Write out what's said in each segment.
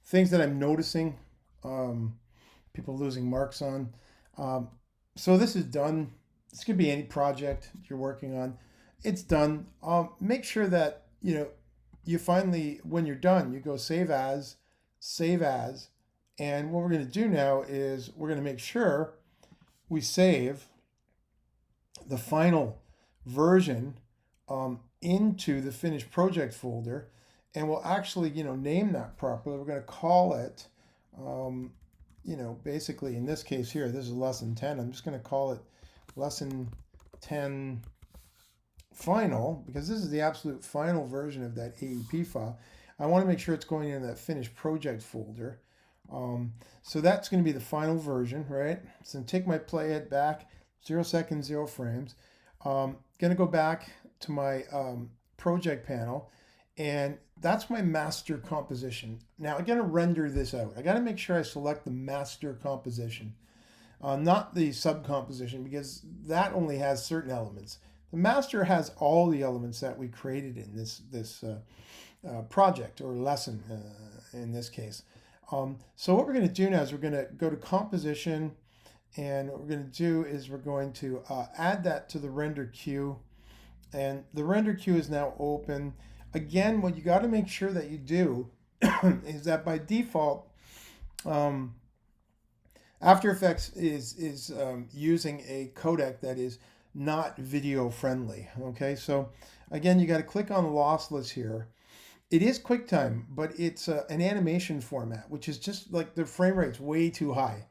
things that I'm noticing, people losing marks on. Um, so this is done. This could be any project you're working on. It's done. Make sure that you finally, when you're done, you go save as, and what we're going to do now is we're going to make sure we save the final version into the finished project folder, and we'll actually name that properly. We're going to call it um, basically in this case here, this is lesson 10. I'm just going to call it lesson 10 final, because this is the absolute final version of that AEP file. I want to make sure it's going in that finished project folder. So that's going to be the final version, right? So take my playhead back, 0 seconds, 0 frames. Going to go back to my project panel, and that's my master composition. Now I'm going to render this out. I got to make sure I select the master composition, not the sub composition, because that only has certain elements. The master has all the elements that we created in this project or lesson in this case. So what we're going to do now is we're going to go to composition, and what we're going to do is we're going to add that to the render queue, and the render queue is now open. Again, what you got to make sure that you do is that by default, After Effects is using a codec that is not video friendly. Okay, so again, you got to click on lossless here. It is QuickTime, but it's an animation format, which is just like the frame rate's way too high.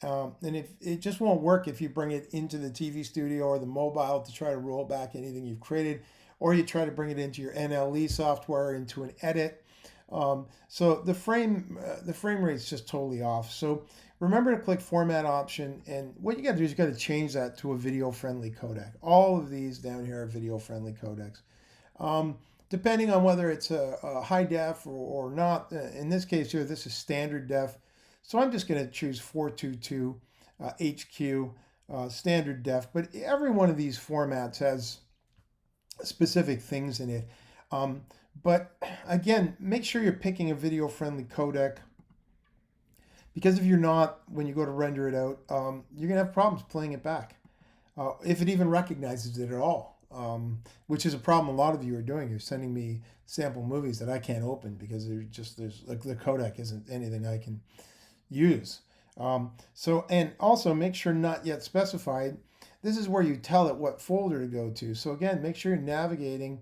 And if it just won't work if you bring it into the TV studio or the mobile to try to roll back anything you've created, or you try to bring it into your NLE software into an edit. So the frame rate's just totally off. So remember to click Format option, and what you got to do is you got to change that to a video-friendly codec. All of these down here are video-friendly codecs. Depending on whether it's a high def or not. In this case here, this is standard def. So I'm just going to choose 422 HQ standard def. But every one of these formats has specific things in it. But again, make sure you're picking a video-friendly codec, because if you're not, when you go to render it out, you're going to have problems playing it back, if it even recognizes it at all. Which is a problem a lot of you are doing. You're sending me sample movies that I can't open because there's like the codec isn't anything I can use. So, and also make sure not yet specified. This is where you tell it what folder to go to. So again, make sure you're navigating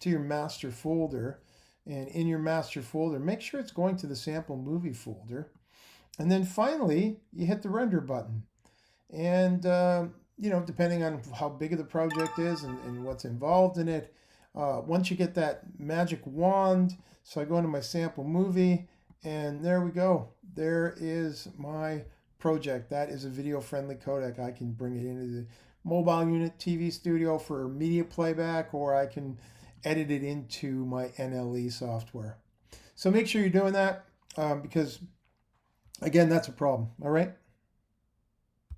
to your master folder, and in your master folder, make sure it's going to the sample movie folder. And then finally, you hit the render button. And depending on how big of the project is and what's involved in it, once you get that magic wand, so I go into my sample movie, and there we go. There is my project. That is a video-friendly codec. I can bring it into the mobile unit TV studio for media playback, or I can edit it into my NLE software. So make sure you're doing that, because, again, that's a problem. All right.